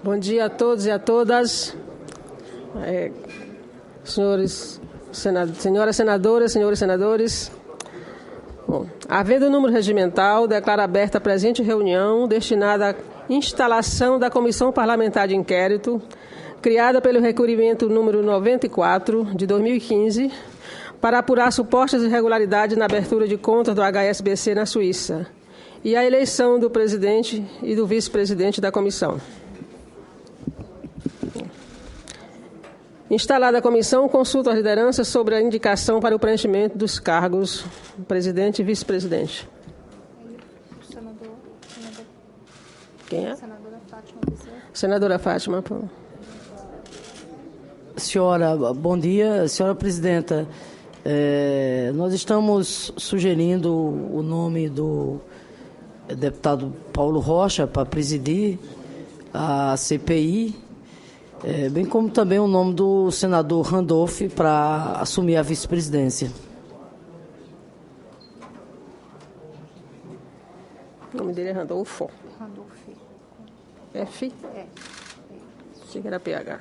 Bom dia a todos e a todas, senhoras senadoras, senhores senadores. Havendo o número regimental, declaro aberta a presente reunião destinada à instalação da Comissão Parlamentar de Inquérito, criada pelo requerimento número 94, de 2015, para apurar supostas irregularidades na abertura de contas do HSBC na Suíça, e a eleição do presidente e do vice-presidente da comissão. Instalada a comissão, consulto as lideranças sobre a indicação para o preenchimento dos cargos presidente e vice-presidente. Quem é? Senadora Fátima. Senadora Fátima. Senhora, bom dia. Senhora presidenta, nós estamos sugerindo o nome do deputado Paulo Rocha para presidir a CPI, bem como também o nome do senador Randolph para assumir a vice-presidência. O nome dele é Randolfo. Randolph. F? É. Achei que era PH.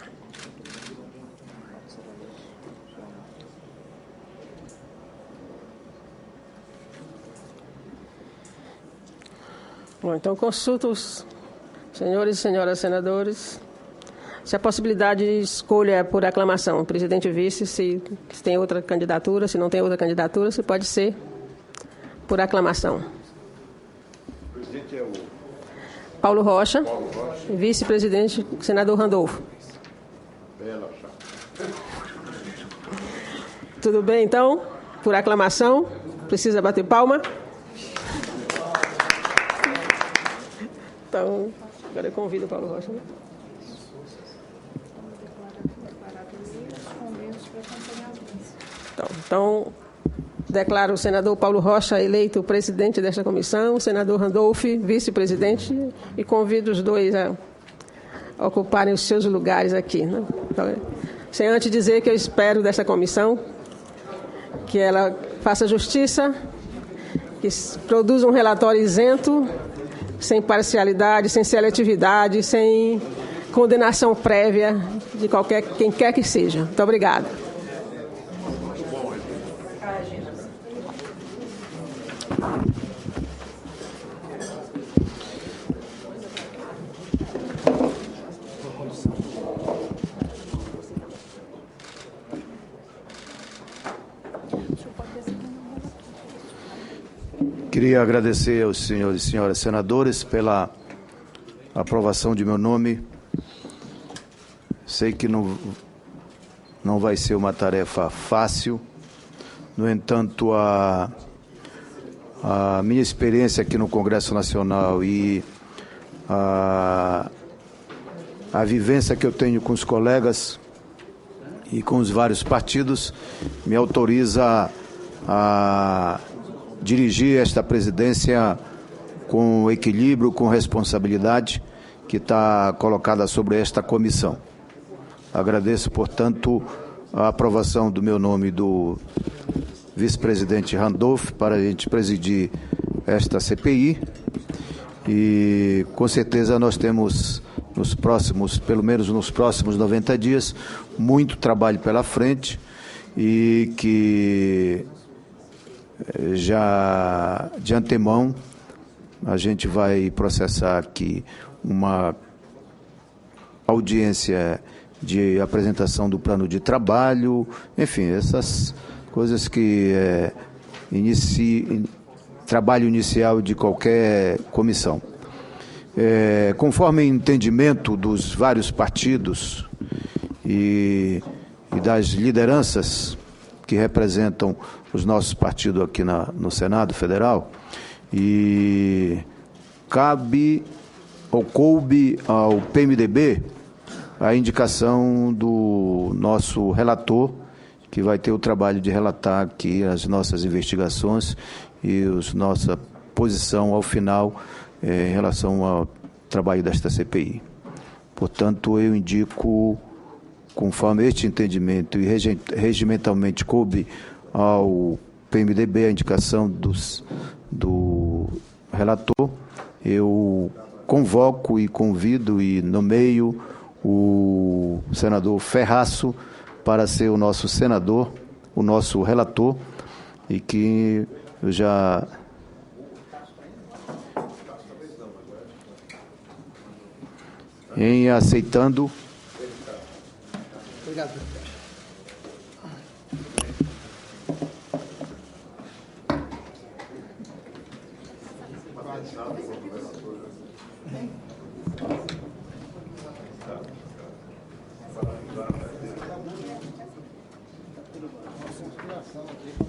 Bom, então consulto os senhores e senhoras senadores se a possibilidade de escolha é por aclamação, presidente e vice, se tem outra candidatura, se não tem outra candidatura, se pode ser por aclamação. O presidente é o Paulo Rocha, vice-presidente, senador Randolfo. Bela chapa. Tudo bem, então? Por aclamação? Precisa bater palma? Então, agora eu convido o Paulo Rocha. Né? Então, declaro o senador Paulo Rocha eleito presidente desta comissão, o senador Randolph vice-presidente, e convido os dois a ocuparem os seus lugares aqui. Né? Então, sem antes dizer que eu espero dessa comissão que ela faça justiça, que produza um relatório isento, sem parcialidade, sem seletividade, sem condenação prévia de quem quer que seja. Muito obrigada. Queria agradecer aos senhores e senhoras senadores pela aprovação de meu nome. Sei que não vai ser uma tarefa fácil. No entanto, a minha experiência aqui no Congresso Nacional e a vivência que eu tenho com os colegas e com os vários partidos me autoriza a dirigir esta presidência com equilíbrio, com responsabilidade que está colocada sobre esta comissão. Agradeço, portanto, a aprovação do meu nome do vice-presidente Randolph para a gente presidir esta CPI e, com certeza, nós temos pelo menos nos próximos 90 dias, muito trabalho pela frente e que já de antemão a gente vai processar aqui uma audiência de apresentação do plano de trabalho, enfim, essas coisas que trabalho inicial de qualquer comissão. Conforme entendimento dos vários partidos e das lideranças que representam os nossos partidos aqui no Senado Federal, e coube ao PMDB a indicação do nosso relator, que vai ter o trabalho de relatar aqui as nossas investigações e nossa posição ao final em relação ao trabalho desta CPI. Portanto, eu indico, conforme este entendimento e regimentalmente coube ao PMDB a indicação do relator, eu convoco e convido e nomeio o senador Ferraço para ser o nosso senador, o nosso relator, e que eu já... Em aceitando... Obrigado.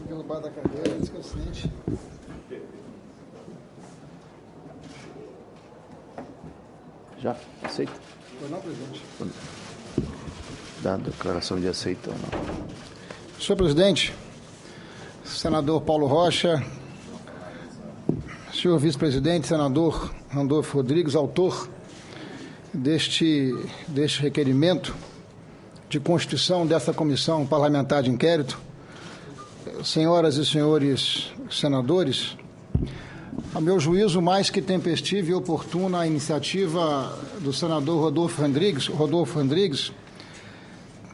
Derrubar da cadeira, descansante. Já? Aceita? Foi não, presidente? Dá a declaração de aceito ou não. Senhor presidente, senador Paulo Rocha, senhor vice-presidente, senador Randolfo Rodrigues, autor deste requerimento de constituição dessa comissão parlamentar de inquérito, senhoras e senhores senadores, a meu juízo, mais que tempestiva e oportuna a iniciativa do senador Rodolfo Rodrigues,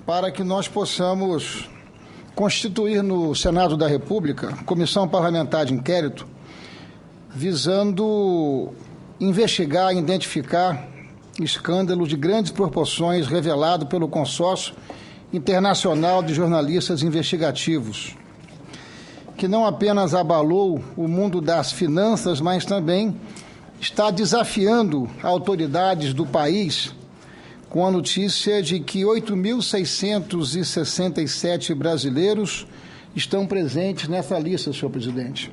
para que nós possamos constituir no Senado da República comissão parlamentar de inquérito visando investigar e identificar escândalos de grandes proporções revelado pelo Consórcio Internacional de Jornalistas Investigativos, que não apenas abalou o mundo das finanças, mas também está desafiando autoridades do país com a notícia de que 8.667 brasileiros estão presentes nessa lista, senhor presidente.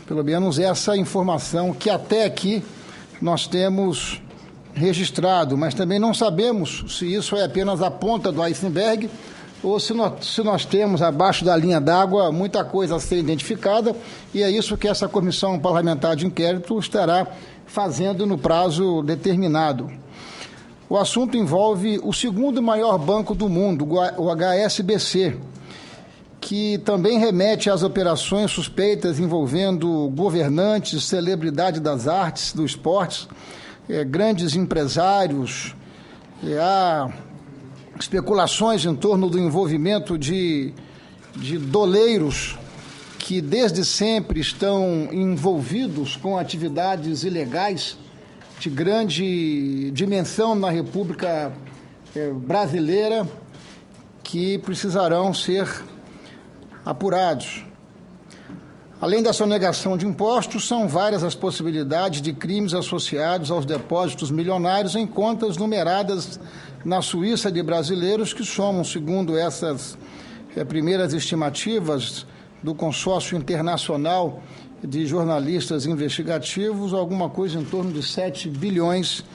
Pelo menos essa informação que até aqui nós temos registrado, mas também não sabemos se isso é apenas a ponta do iceberg ou se nós temos abaixo da linha d'água muita coisa a ser identificada, e é isso que essa comissão parlamentar de inquérito estará fazendo no prazo determinado. O assunto envolve o segundo maior banco do mundo, o HSBC, que também remete às operações suspeitas envolvendo governantes, celebridades das artes, do esporte, grandes empresários. Há especulações em torno do envolvimento de doleiros que desde sempre estão envolvidos com atividades ilegais de grande dimensão na República Brasileira, que precisarão ser apurados. Além da sonegação de impostos, são várias as possibilidades de crimes associados aos depósitos milionários em contas numeradas na Suíça de brasileiros que somam, segundo essas primeiras estimativas do Consórcio Internacional de Jornalistas Investigativos, alguma coisa em torno de 7 bilhões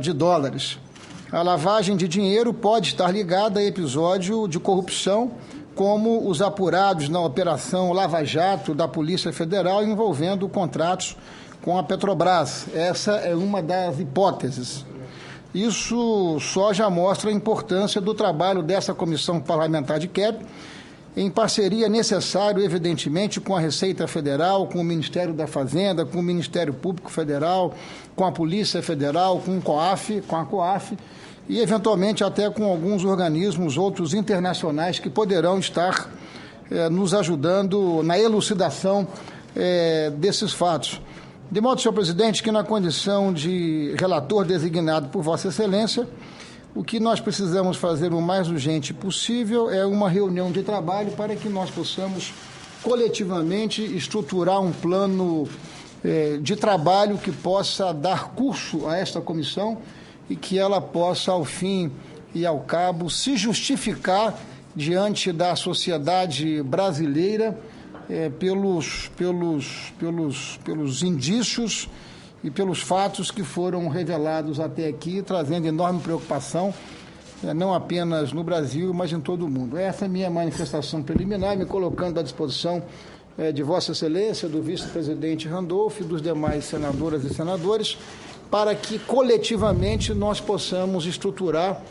de dólares. A lavagem de dinheiro pode estar ligada a episódio de corrupção, como os apurados na Operação Lava Jato da Polícia Federal envolvendo contratos com a Petrobras. Essa é uma das hipóteses. Isso só já mostra a importância do trabalho dessa comissão parlamentar de inquérito, em parceria necessário, evidentemente, com a Receita Federal, com o Ministério da Fazenda, com o Ministério Público Federal, com a Polícia Federal, com a COAF, e, eventualmente, até com alguns organismos, outros internacionais, que poderão estar nos ajudando na elucidação desses fatos. De modo, senhor presidente, que na condição de relator designado por Vossa Excelência, o que nós precisamos fazer o mais urgente possível é uma reunião de trabalho para que nós possamos coletivamente estruturar um plano de trabalho que possa dar curso a esta comissão e que ela possa, ao fim e ao cabo, se justificar diante da sociedade brasileira pelos indícios e pelos fatos que foram revelados até aqui, trazendo enorme preocupação, não apenas no Brasil, mas em todo o mundo. Essa é a minha manifestação preliminar, me colocando à disposição de Vossa Excelência, do vice-presidente Randolfo e dos demais senadoras e senadores, para que coletivamente nós possamos estruturar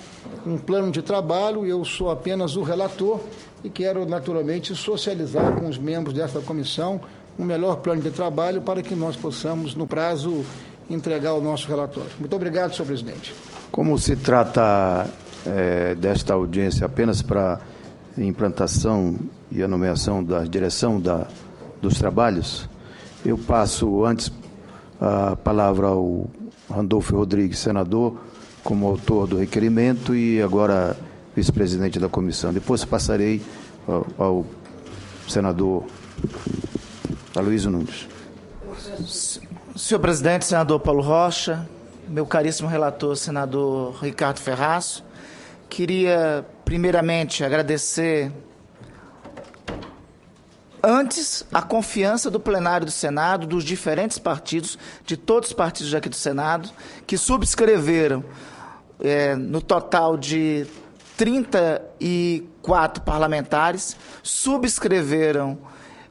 um plano de trabalho. Eu sou apenas o relator e quero naturalmente socializar com os membros dessa comissão um melhor plano de trabalho para que nós possamos, no prazo, entregar o nosso relatório. Muito obrigado, senhor presidente. Como se trata desta audiência apenas para implantação e a nomeação da direção dos trabalhos, eu passo antes a palavra ao Randolfo Rodrigues, senador, como autor do requerimento e agora vice-presidente da comissão. Depois passarei ao senador Aloysio Nunes. Senhor presidente, senador Paulo Rocha, meu caríssimo relator, senador Ricardo Ferraz, queria primeiramente agradecer antes a confiança do plenário do Senado, dos diferentes partidos, de todos os partidos aqui do Senado, que subscreveram no total de 34 parlamentares, subscreveram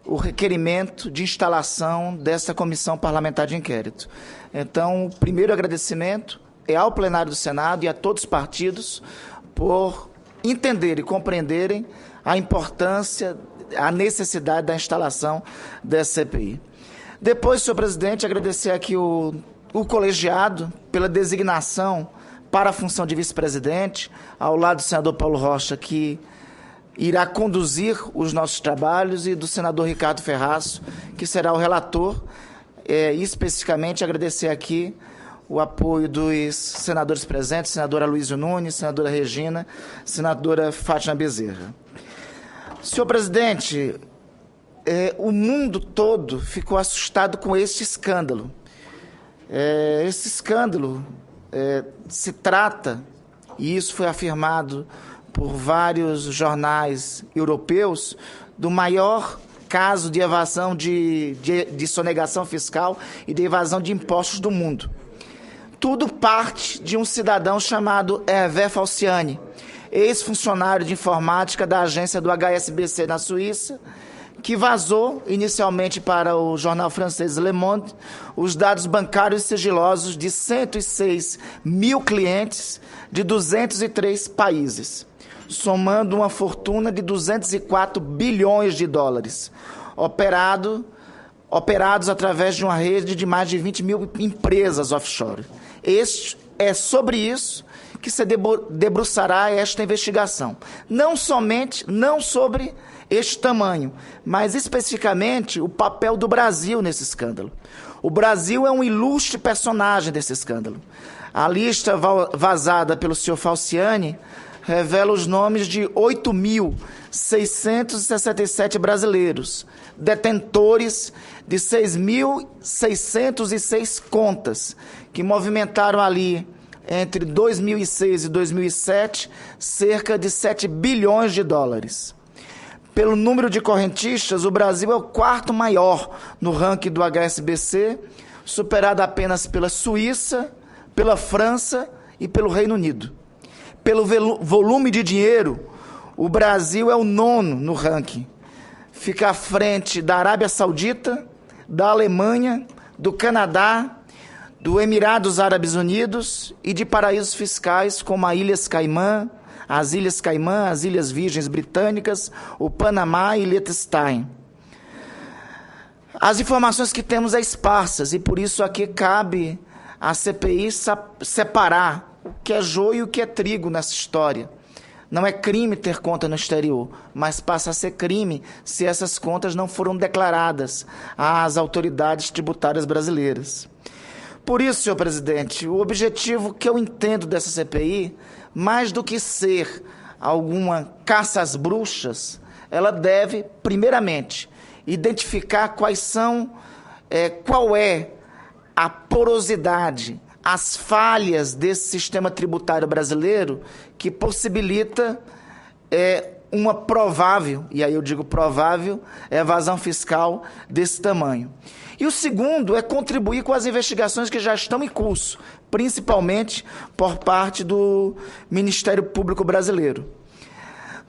o requerimento de instalação dessa comissão parlamentar de inquérito. Então, o primeiro agradecimento é ao plenário do Senado e a todos os partidos por entenderem e compreenderem a importância, a necessidade da instalação dessa CPI. Depois, senhor presidente, agradecer aqui o colegiado pela designação para a função de vice-presidente, ao lado do senador Paulo Rocha, que irá conduzir os nossos trabalhos, e do senador Ricardo Ferraz, que será o relator, e especificamente agradecer aqui o apoio dos senadores presentes, senadora Aloysio Nunes, senadora Regina, senadora Fátima Bezerra. Senhor presidente, o mundo todo ficou assustado com este escândalo. Esse escândalo se trata, e isso foi afirmado por vários jornais europeus, do maior caso de evasão de sonegação fiscal e de evasão de impostos do mundo. Tudo parte de um cidadão chamado Hervé Falciani, ex-funcionário de informática da agência do HSBC na Suíça, que vazou inicialmente para o jornal francês Le Monde os dados bancários sigilosos de 106 mil clientes de 203 países, somando uma fortuna de 204 bilhões de dólares, operados através de uma rede de mais de 20 mil empresas offshore. É sobre isso que se debruçará esta investigação. Não sobre este tamanho, mas especificamente o papel do Brasil nesse escândalo. O Brasil é um ilustre personagem desse escândalo. A lista vazada pelo senhor Falciani revela os nomes de 8.667 brasileiros, detentores de 6.606 contas, que movimentaram ali, entre 2006 e 2007, cerca de 7 bilhões de dólares. Pelo número de correntistas, o Brasil é o quarto maior no ranking do HSBC, superado apenas pela Suíça, pela França e pelo Reino Unido. Pelo volume de dinheiro, o Brasil é o nono no ranking. Fica à frente da Arábia Saudita, da Alemanha, do Canadá, do Emirados Árabes Unidos e de paraísos fiscais como as Ilhas Caimã, as Ilhas Virgens Britânicas, o Panamá e Liechtenstein. As informações que temos são esparsas e por isso aqui cabe à CPI separar o que é joio e o que é trigo nessa história. Não é crime ter conta no exterior, mas passa a ser crime se essas contas não foram declaradas às autoridades tributárias brasileiras. Por isso, senhor presidente, o objetivo que eu entendo dessa CPI, mais do que ser alguma caça às bruxas, ela deve, primeiramente, identificar qual é a porosidade, as falhas desse sistema tributário brasileiro que possibilita uma provável, e aí eu digo provável, evasão fiscal desse tamanho. E o segundo é contribuir com as investigações que já estão em curso, principalmente por parte do Ministério Público Brasileiro.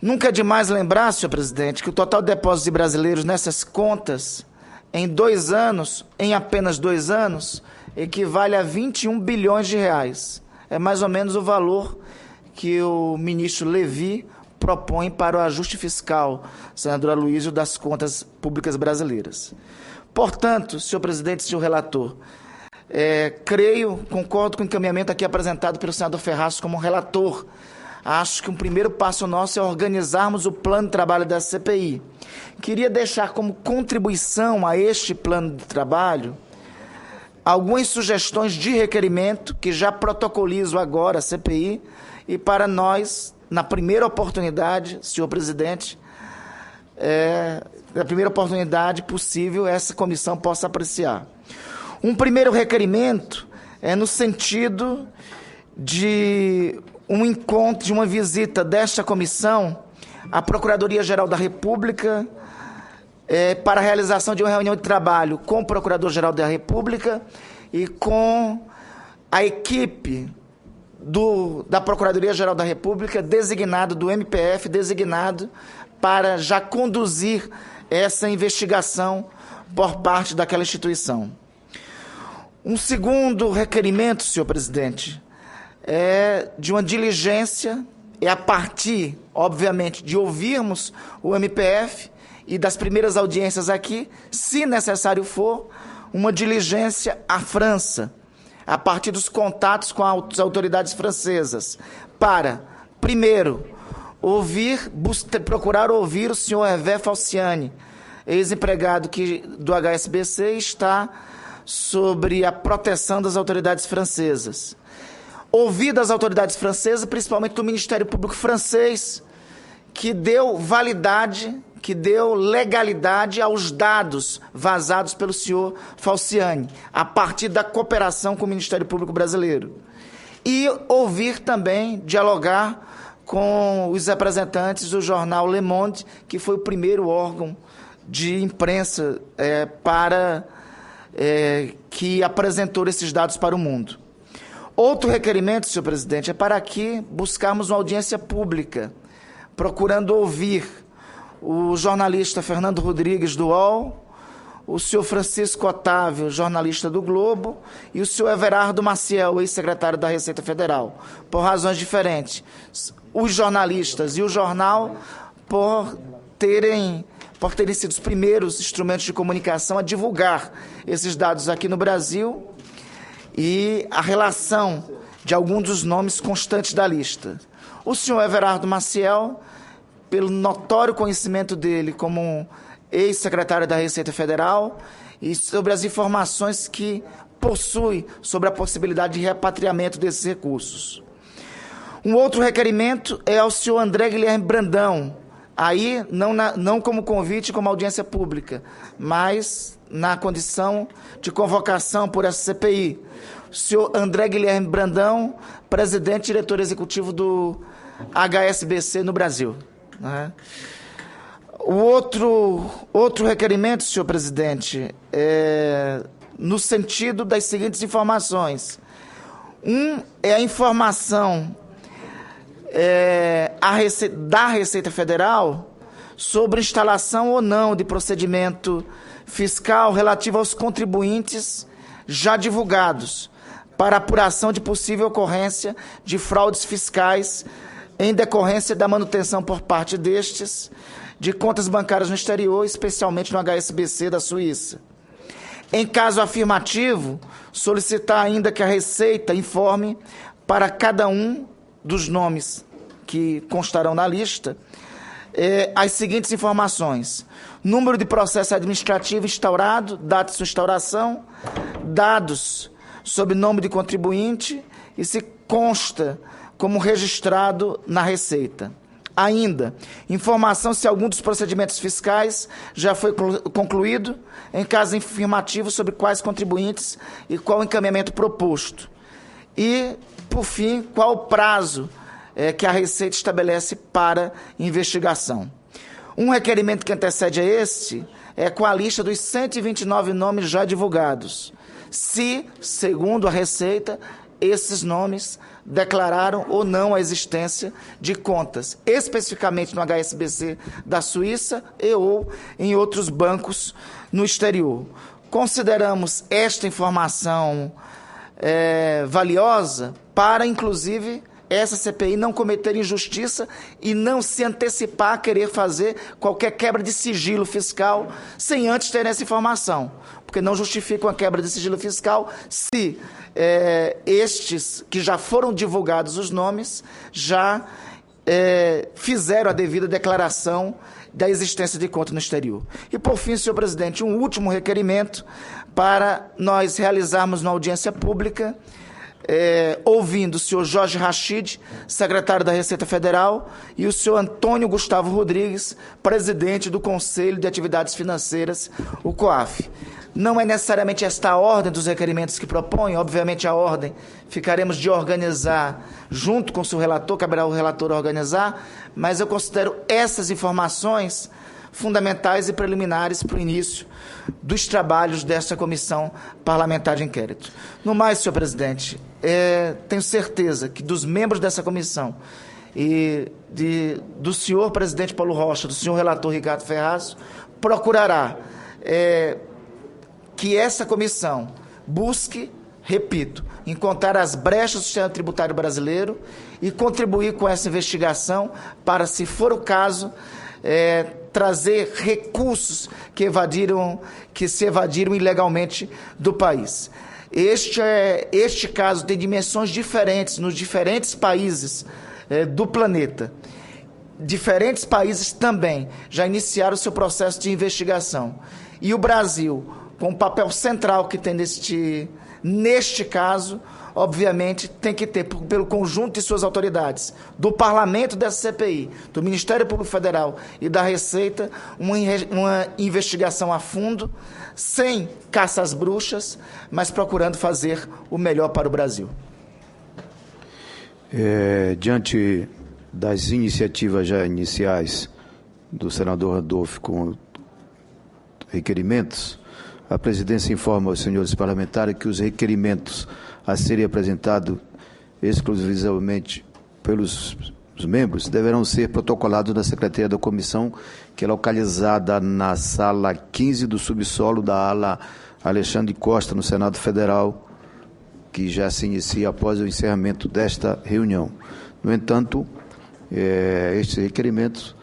Nunca é demais lembrar, senhor presidente, que o total de depósitos de brasileiros nessas contas, em apenas 2 anos, equivale a 21 bilhões de reais. É mais ou menos o valor que o ministro Levi propõe para o ajuste fiscal, senador Aloysio, das contas públicas brasileiras. Portanto, senhor presidente e senhor relator, concordo com o encaminhamento aqui apresentado pelo senador Ferraz como relator. Acho que um primeiro passo nosso é organizarmos o plano de trabalho da CPI. Queria deixar como contribuição a este plano de trabalho algumas sugestões de requerimento que já protocolizo agora a CPI e para nós, na primeira oportunidade, senhor presidente, na primeira oportunidade possível, essa comissão possa apreciar. Um primeiro requerimento é no sentido de um encontro, de uma visita desta comissão à Procuradoria-Geral da República para a realização de uma reunião de trabalho com o Procurador-Geral da República e com a equipe da Procuradoria-Geral da República, designado do MPF, designado para já conduzir essa investigação por parte daquela instituição. Um segundo requerimento, senhor presidente, é de uma diligência, a partir, obviamente, de ouvirmos o MPF e das primeiras audiências aqui, se necessário for, uma diligência à França, a partir dos contatos com as autoridades francesas, para, primeiro, procurar ouvir o senhor Hervé Falciani, ex-empregado do HSBC, está sobre a proteção das autoridades francesas. Ouvir das autoridades francesas, principalmente do Ministério Público francês, que deu validade, que deu legalidade aos dados vazados pelo senhor Falciani, a partir da cooperação com o Ministério Público brasileiro. E ouvir também, dialogar com os representantes do jornal Le Monde, que foi o primeiro órgão de imprensa que apresentou esses dados para o mundo. Outro requerimento, senhor presidente, é para aqui buscarmos uma audiência pública, procurando ouvir o jornalista Fernando Rodrigues, do UOL, o senhor Francisco Otávio, jornalista do Globo, e o senhor Everardo Maciel, ex-secretário da Receita Federal, por razões diferentes. Os jornalistas e o jornal, por terem sido os primeiros instrumentos de comunicação a divulgar esses dados aqui no Brasil, e a relação de alguns dos nomes constantes da lista. O senhor Everardo Maciel, pelo notório conhecimento dele como ex-secretário da Receita Federal e sobre as informações que possui sobre a possibilidade de repatriamento desses recursos. Um outro requerimento é ao senhor André Guilherme Brandão, aí não como convite, como audiência pública, mas na condição de convocação por essa CPI. O senhor André Guilherme Brandão, presidente e diretor executivo do HSBC no Brasil. Né? O outro requerimento, senhor presidente, é no sentido das seguintes informações. É a informação da Receita Federal sobre instalação ou não de procedimento fiscal relativo aos contribuintes já divulgados para apuração de possível ocorrência de fraudes fiscais em decorrência da manutenção por parte destes de contas bancárias no exterior, especialmente no HSBC da Suíça. Em caso afirmativo, solicitar ainda que a Receita informe para cada um dos nomes que constarão na lista as seguintes informações: número de processo administrativo instaurado, data de sua instauração, dados sob nome de contribuinte e se consta como registrado na Receita. Ainda, informação se algum dos procedimentos fiscais já foi concluído, em caso afirmativo, sobre quais contribuintes e qual o encaminhamento proposto. E, por fim, qual o prazo que a Receita estabelece para investigação. Um requerimento que antecede a este é com a lista dos 129 nomes já divulgados, se, segundo a Receita, esses nomes declararam ou não a existência de contas, especificamente no HSBC da Suíça e ou em outros bancos no exterior. Consideramos esta informação valiosa para, inclusive, essa CPI não cometer injustiça e não se antecipar a querer fazer qualquer quebra de sigilo fiscal sem antes ter essa informação. Porque não justifica uma quebra de sigilo fiscal se estes que já foram divulgados os nomes já fizeram a devida declaração da existência de conta no exterior. E, por fim, senhor presidente, um último requerimento para nós realizarmos uma audiência pública, ouvindo o senhor Jorge Rachid, secretário da Receita Federal, e o senhor Antônio Gustavo Rodrigues, presidente do Conselho de Atividades Financeiras, o COAF. Não é necessariamente esta a ordem dos requerimentos que propõe, obviamente a ordem ficaremos de organizar junto com o seu relator, caberá ao relator organizar, mas eu considero essas informações fundamentais e preliminares para o início dos trabalhos desta comissão parlamentar de inquérito. No mais, senhor presidente, tenho certeza que dos membros dessa comissão e do senhor presidente Paulo Rocha, do senhor relator Ricardo Ferraz, procurará que essa comissão busque, repito, encontrar as brechas do sistema tributário brasileiro e contribuir com essa investigação para, se for o caso, trazer recursos que se evadiram ilegalmente do país. Este caso tem dimensões diferentes nos diferentes países do planeta. Diferentes países também já iniciaram o seu processo de investigação. E o Brasil, com o papel central que tem neste caso, obviamente, tem que ter, pelo conjunto de suas autoridades, do Parlamento dessa CPI, do Ministério Público Federal e da Receita, uma investigação a fundo, sem caça às bruxas, mas procurando fazer o melhor para o Brasil. Diante das iniciativas já iniciais do senador Randolph com requerimentos, a presidência informa aos senhores parlamentares que os requerimentos a serem apresentados exclusivamente pelos membros deverão ser protocolados na Secretaria da Comissão, que é localizada na sala 15 do subsolo da ala Alexandre Costa, no Senado Federal, que já se inicia após o encerramento desta reunião. No entanto, estes requerimentos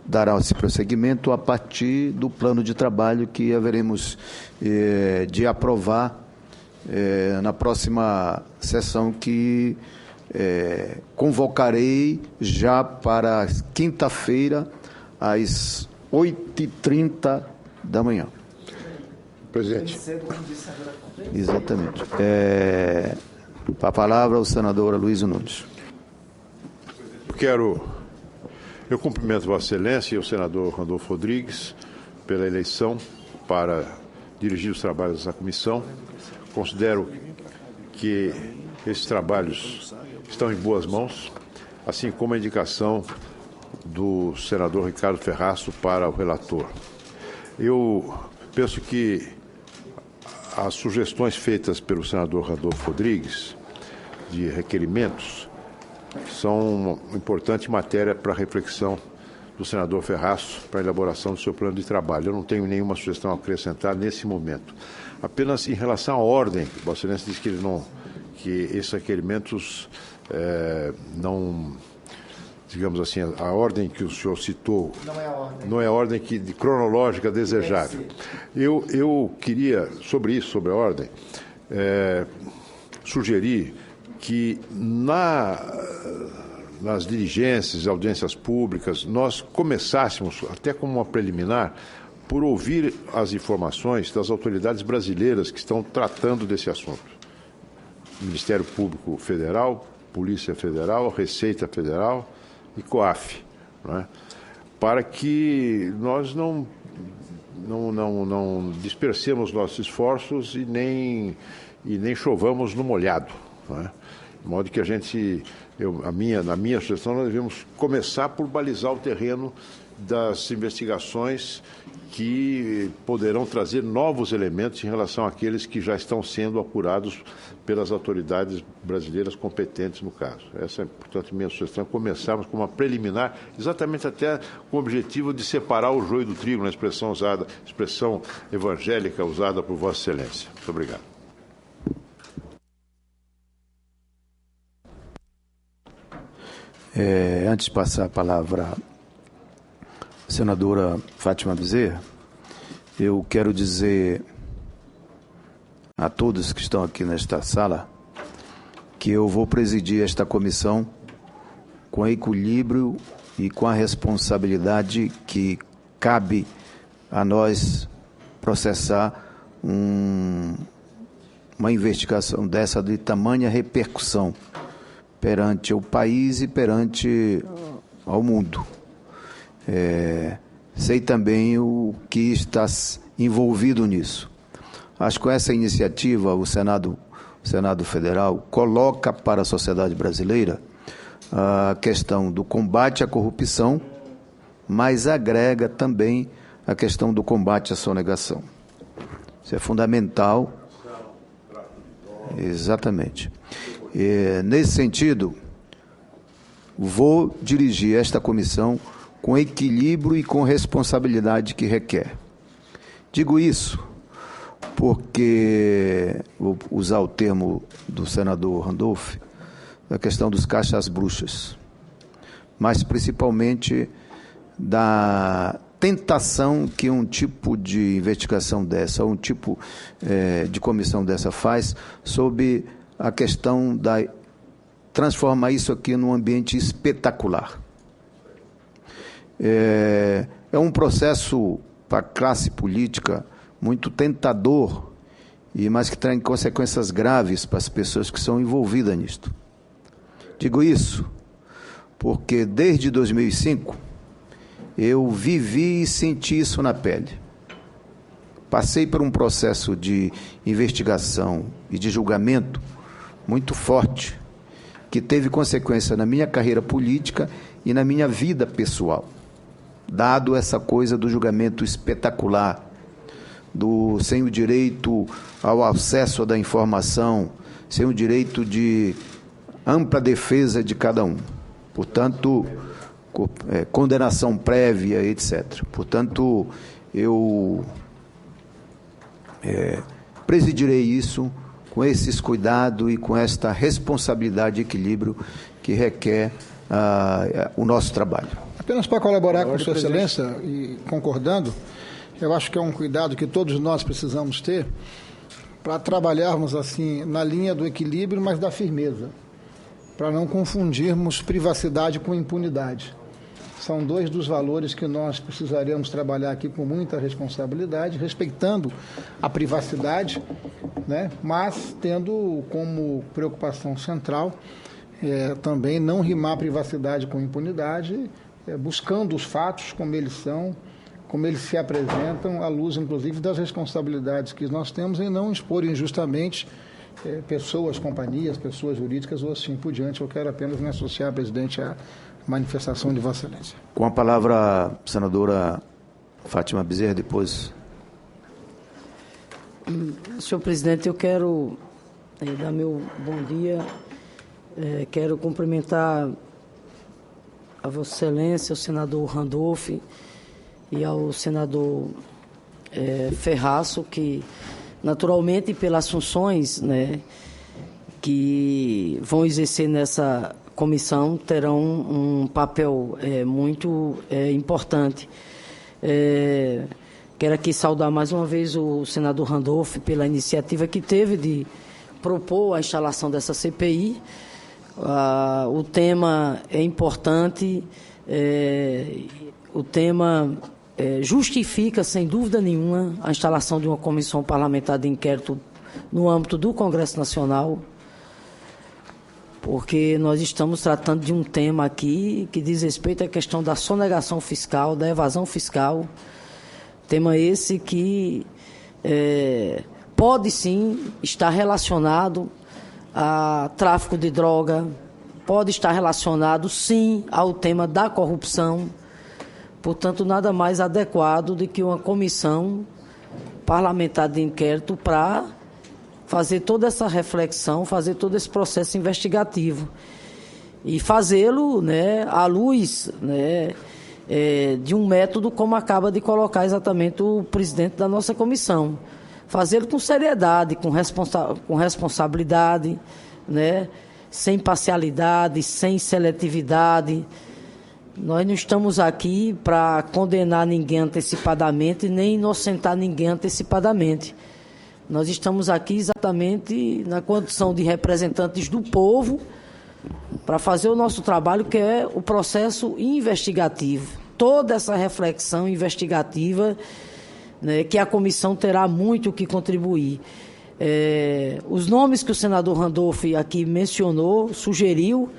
dará-se prosseguimento a partir do plano de trabalho que haveremos de aprovar na próxima sessão, que convocarei já para quinta-feira, às 8h30 da manhã. Presidente. Exatamente. A palavra ao senador Aloysio Nunes. Eu cumprimento Vossa Excelência e o senador Randolfo Rodrigues pela eleição para dirigir os trabalhos dessa comissão. Considero que esses trabalhos estão em boas mãos, assim como a indicação do senador Ricardo Ferraz para o relator. Eu penso que as sugestões feitas pelo senador Randolfo Rodrigues de requerimentos são uma importante matéria para a reflexão do senador Ferraz para a elaboração do seu plano de trabalho. Eu não tenho nenhuma sugestão a acrescentar nesse momento. Apenas em relação à ordem, Vossa Excelência disse que esses requerimentos não, digamos assim, a ordem que o senhor citou não é a ordem cronológica desejável. Eu queria, sobre a ordem, sugerir que nas diligências, audiências públicas, nós começássemos, até como uma preliminar, por ouvir as informações das autoridades brasileiras que estão tratando desse assunto. Ministério Público Federal, Polícia Federal, Receita Federal e COAF, não é? Para que nós não dispersemos nossos esforços e nem chovamos no molhado, não é? De modo que na minha sugestão, nós devemos começar por balizar o terreno das investigações que poderão trazer novos elementos em relação àqueles que já estão sendo apurados pelas autoridades brasileiras competentes no caso. Essa é, portanto, minha sugestão, começarmos com uma preliminar, exatamente até com o objetivo de separar o joio do trigo, na expressão evangélica usada por Vossa Excelência. Muito obrigado. Antes de passar a palavra à senadora Fátima Bezerra, eu quero dizer a todos que estão aqui nesta sala que eu vou presidir esta comissão com equilíbrio e com a responsabilidade que cabe a nós processar uma investigação dessa de tamanha repercussão perante o país e perante ao mundo. Sei também o que está envolvido nisso. Acho que com essa iniciativa o Senado Federal coloca para a sociedade brasileira a questão do combate à corrupção, mas agrega também a questão do combate à sonegação. Isso é fundamental. Exatamente. Nesse sentido, vou dirigir esta comissão com equilíbrio e com responsabilidade que requer. Digo isso porque, vou usar o termo do senador Randolph, da questão dos caixas bruxas, mas principalmente da tentação que um tipo de investigação dessa, um tipo de comissão dessa faz sobre a questão da transformar isso aqui num ambiente espetacular. É um processo para a classe política muito tentador, mas que traz consequências graves para as pessoas que são envolvidas nisto. Digo isso porque desde 2005 eu vivi e senti isso na pele. Passei por um processo de investigação e de julgamento muito forte, que teve consequência na minha carreira política e na minha vida pessoal, dado essa coisa do julgamento espetacular, sem o direito ao acesso da informação, sem o direito de ampla defesa de cada um. Portanto, condenação prévia, etc. Portanto, eu presidirei isso com esses cuidados e com esta responsabilidade e equilíbrio que requer o nosso trabalho. Apenas para colaborar com Sua Excelência e concordando, eu acho que é um cuidado que todos nós precisamos ter para trabalharmos assim na linha do equilíbrio, mas da firmeza, para não confundirmos privacidade com impunidade. São dois dos valores que nós precisaremos trabalhar aqui com muita responsabilidade, respeitando a privacidade, né? Mas tendo como preocupação central também não rimar privacidade com impunidade, buscando os fatos como eles são, como eles se apresentam, à luz, inclusive, das responsabilidades que nós temos em não expor injustamente pessoas, companhias, pessoas jurídicas ou assim por diante. Eu quero apenas me associar, presidente, à manifestação de Vossa Excelência. Com a palavra, a senadora Fátima Bezerra, depois. Senhor presidente, eu quero dar meu bom dia, quero cumprimentar a Vossa Excelência, o senador Randolph e ao senador Ferraço, que naturalmente pelas funções, né, que vão exercer nessa comissão terão um papel muito importante. Quero aqui saudar mais uma vez o senador Randolph pela iniciativa que teve de propor a instalação dessa CPI. O tema é importante, o tema justifica, sem dúvida nenhuma, a instalação de uma comissão parlamentar de inquérito no âmbito do Congresso Nacional, porque nós estamos tratando de um tema aqui que diz respeito à questão da sonegação fiscal, da evasão fiscal, tema esse que pode sim estar relacionado a tráfico de droga, pode estar relacionado sim ao tema da corrupção. Portanto, nada mais adequado do que uma comissão parlamentar de inquérito para fazer toda essa reflexão, fazer todo esse processo investigativo e fazê-lo, né, à luz, né, de um método como acaba de colocar exatamente o presidente da nossa comissão. Fazê-lo com seriedade, com responsabilidade, né, sem parcialidade, sem seletividade. Nós não estamos aqui para condenar ninguém antecipadamente, nem inocentar ninguém antecipadamente. Nós estamos aqui exatamente na condição de representantes do povo para fazer o nosso trabalho, que é o processo investigativo. Toda essa reflexão investigativa, né, que a comissão terá muito que contribuir. Os nomes que o senador Randolph aqui mencionou, sugeriu,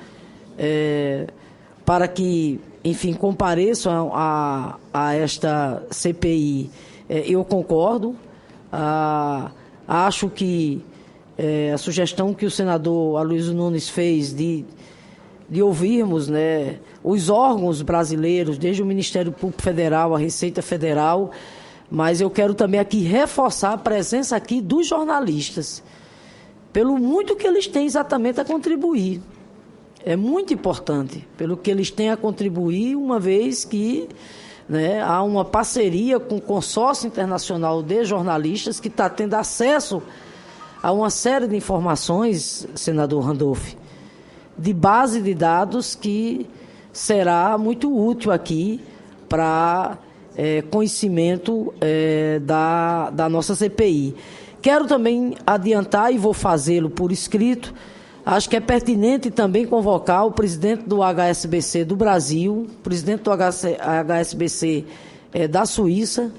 para que, enfim, compareçam a esta CPI, eu concordo. Acho que a sugestão que o senador Aloysio Nunes fez de ouvirmos, né, os órgãos brasileiros, desde o Ministério Público Federal, a Receita Federal, mas eu quero também aqui reforçar a presença aqui dos jornalistas, pelo muito que eles têm exatamente a contribuir. É muito importante, pelo que eles têm a contribuir, uma vez que, né, há uma parceria com o Consórcio Internacional de Jornalistas que está tendo acesso a uma série de informações, senador Randolph, de base de dados que será muito útil aqui para conhecimento da nossa CPI. Quero também adiantar, e vou fazê-lo por escrito, acho que é pertinente também convocar o presidente do HSBC do Brasil, o presidente do HSBC da Suíça.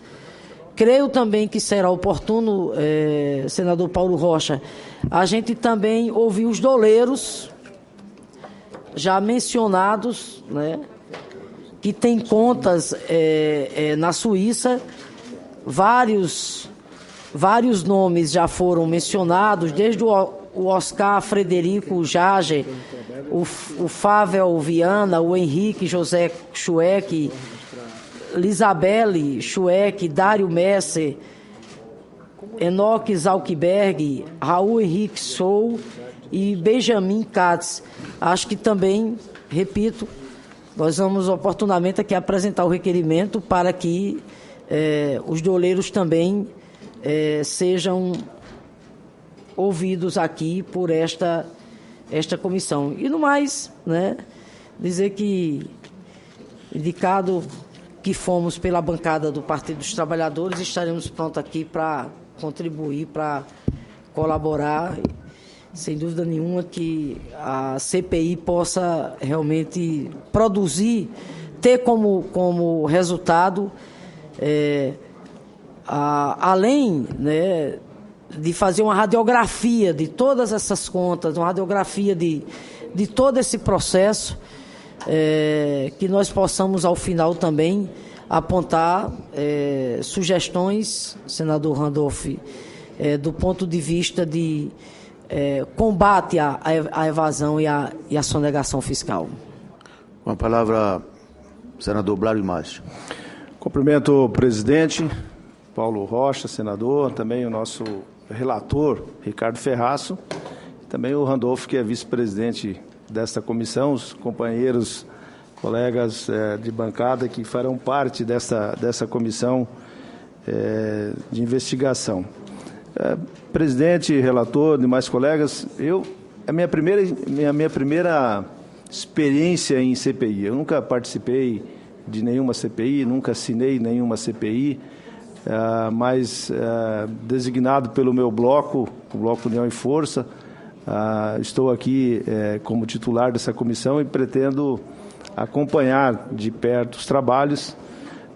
Creio também que será oportuno, senador Paulo Rocha, a gente também ouvir os doleiros já mencionados, né, que têm contas na Suíça. Vários nomes já foram mencionados, desde o Oscar Frederico Jager, o Fável Viana, o Henrique José Schueck, Lisabelle Schueck, Dário Messer, Enoque Zalkberg, Raul Henrique Sou e Benjamin Katz. Acho que também, repito, nós vamos oportunamente aqui apresentar o requerimento para que os doleiros também sejam ouvidos aqui por esta comissão. E no mais, né, dizer que, indicado que fomos pela bancada do Partido dos Trabalhadores, estaremos prontos aqui para contribuir, para colaborar, sem dúvida nenhuma, que a CPI possa realmente produzir, ter como resultado, além, né, de fazer uma radiografia de todas essas contas, uma radiografia de todo esse processo, que nós possamos, ao final, também apontar sugestões, senador Randolph, do ponto de vista de combate à evasão e à sonegação fiscal. Com a palavra, senador Blário Márcio. Cumprimento o presidente Paulo Rocha, senador, também o nosso relator, Ricardo Ferraço, também o Randolph, que é vice-presidente desta comissão, os companheiros, colegas de bancada que farão parte dessa comissão de investigação. Presidente, relator, demais colegas, a minha primeira experiência em CPI, eu nunca participei de nenhuma CPI, nunca assinei nenhuma CPI, mas designado pelo meu bloco, o Bloco União e Força, estou aqui como titular dessa comissão e pretendo acompanhar de perto os trabalhos,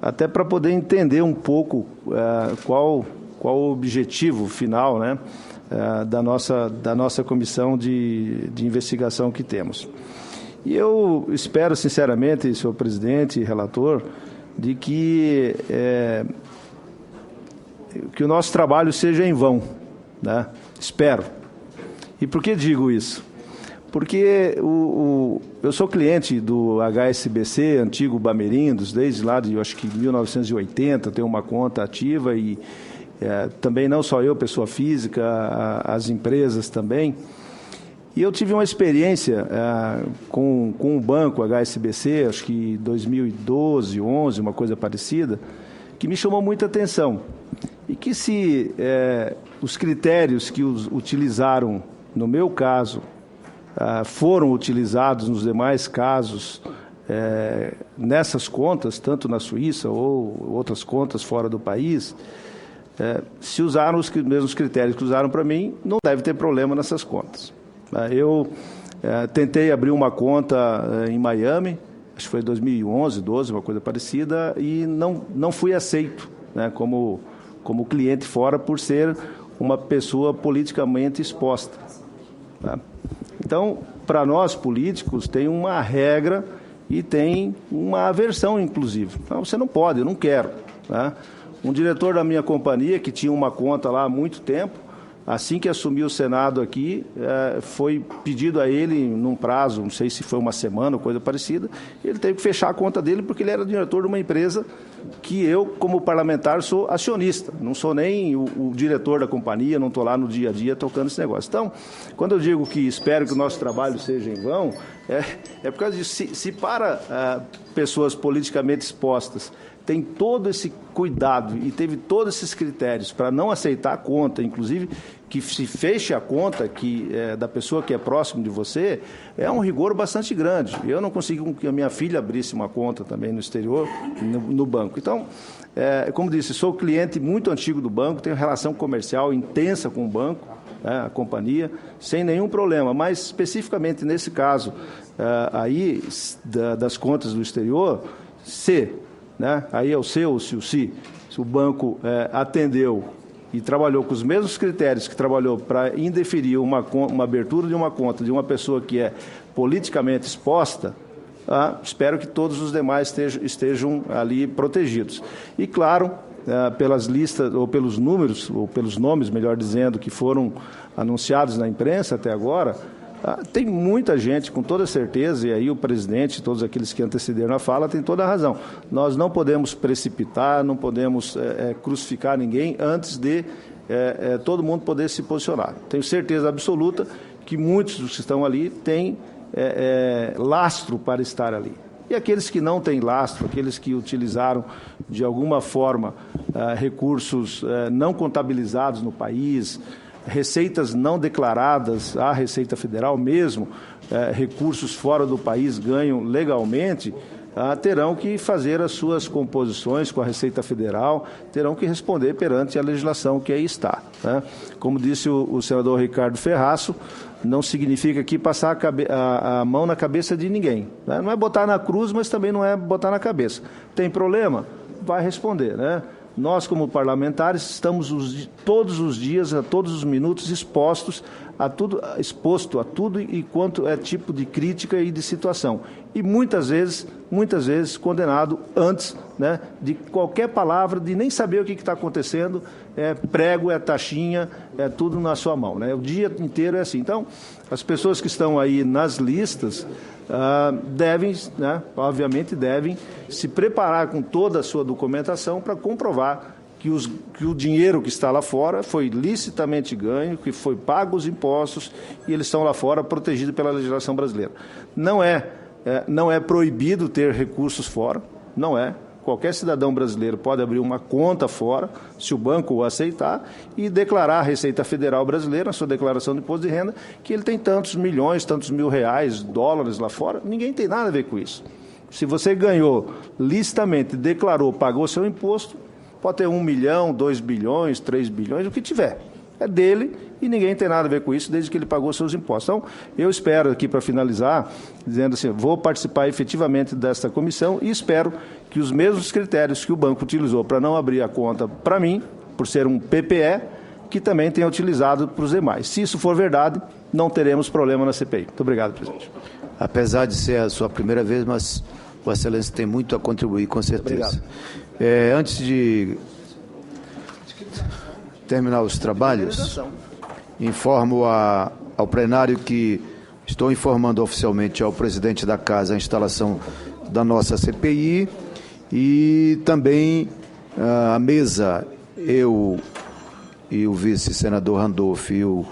até para poder entender um pouco qual o objetivo final, né, da nossa comissão de investigação que temos. E eu espero, sinceramente, senhor presidente e relator, de que o nosso trabalho seja em vão, né? Espero. E por que digo isso? Porque eu sou cliente do HSBC, antigo Bamerindos, desde lá de, acho que 1980, tenho uma conta ativa e também não só eu, pessoa física, as empresas também. E eu tive uma experiência com o banco HSBC, acho que 2012, 2011, uma coisa parecida, que me chamou muita atenção. E que se os critérios que utilizaram, no meu caso, foram utilizados nos demais casos nessas contas, tanto na Suíça ou outras contas fora do país, se usaram os mesmos critérios que usaram para mim, não deve ter problema nessas contas. Eu tentei abrir uma conta em Miami, acho que foi em 2011, 12, uma coisa parecida, e não fui aceito, né, como cliente fora por ser uma pessoa politicamente exposta. Tá? Então, para nós políticos, tem uma regra e tem uma aversão, inclusive. Então, você não pode, eu não quero. Tá? Um diretor da minha companhia, que tinha uma conta lá há muito tempo, assim que assumiu o Senado aqui, foi pedido a ele, num prazo, não sei se foi uma semana ou coisa parecida, ele teve que fechar a conta dele porque ele era diretor de uma empresa que eu, como parlamentar, sou acionista. Não sou nem o diretor da companhia, não estou lá no dia a dia tocando esse negócio. Então, quando eu digo que espero que o nosso trabalho seja em vão, é por causa disso. Se para pessoas politicamente expostas tem todo esse cuidado e teve todos esses critérios para não aceitar a conta, inclusive que se feche a conta da pessoa que é próximo de você, é um rigor bastante grande. Eu não consigo que a minha filha abrisse uma conta também no exterior, no banco. Então, como disse, sou cliente muito antigo do banco, tenho relação comercial intensa com o banco, a companhia, sem nenhum problema. Mas, especificamente nesse caso aí das contas do exterior, aí é o C ou se o banco atendeu e trabalhou com os mesmos critérios que trabalhou para indeferir uma abertura de uma conta de uma pessoa que é politicamente exposta, espero que todos os demais estejam ali protegidos. E, claro, pelas listas, ou pelos números, ou pelos nomes, melhor dizendo, que foram anunciados na imprensa até agora, tem muita gente, com toda certeza, e aí o presidente, todos aqueles que antecederam a fala, têm toda a razão. Nós não podemos precipitar, não podemos crucificar ninguém antes de todo mundo poder se posicionar. Tenho certeza absoluta que muitos dos que estão ali têm lastro para estar ali. E aqueles que não têm lastro, aqueles que utilizaram de alguma forma recursos não contabilizados no país, receitas não declaradas à Receita Federal, mesmo recursos fora do país ganham legalmente, terão que fazer as suas composições com a Receita Federal, terão que responder perante a legislação que aí está. Né? Como disse o senador Ricardo Ferraço, não significa aqui passar a mão na cabeça de ninguém. Né? Não é botar na cruz, mas também não é botar na cabeça. Tem problema? Vai responder, né? Nós, como parlamentares, estamos todos os dias, a todos os minutos, exposto a tudo e quanto é tipo de crítica e de situação. E muitas vezes condenado antes, né, de qualquer palavra, de nem saber o que está acontecendo, prego, taxinha, tudo na sua mão. Né? O dia inteiro é assim. Então, as pessoas que estão aí nas listas obviamente devem se preparar com toda a sua documentação para comprovar que o dinheiro que está lá fora foi licitamente ganho, que foi pago os impostos e eles estão lá fora protegidos pela legislação brasileira. Não é proibido ter recursos fora, não é. Qualquer cidadão brasileiro pode abrir uma conta fora, se o banco o aceitar, e declarar à Receita Federal brasileira, na sua declaração de imposto de renda, que ele tem tantos milhões, tantos mil reais, dólares lá fora. Ninguém tem nada a ver com isso. Se você ganhou licitamente, declarou, pagou seu imposto, pode ter 1 milhão, 2 bilhões, 3 bilhões, o que tiver. É dele e ninguém tem nada a ver com isso desde que ele pagou seus impostos. Então, eu espero aqui para finalizar, dizendo assim, vou participar efetivamente desta comissão e espero que os mesmos critérios que o banco utilizou para não abrir a conta para mim, por ser um PPE, que também tenha utilizado para os demais. Se isso for verdade, não teremos problema na CPI. Muito obrigado, presidente. Apesar de ser a sua primeira vez, mas Vossa Excelência tem muito a contribuir, com certeza. Antes de terminar os trabalhos, informo ao plenário que estou informando oficialmente ao presidente da Casa a instalação da nossa CPI e também a mesa, eu e o vice-senador Randolph e o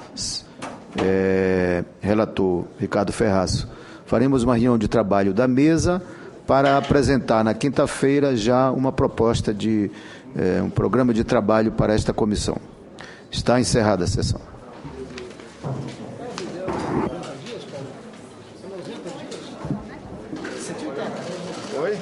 relator Ricardo Ferraço faremos uma reunião de trabalho da mesa para apresentar na quinta-feira já uma proposta de um programa de trabalho para esta comissão. Está encerrada a sessão. Oi?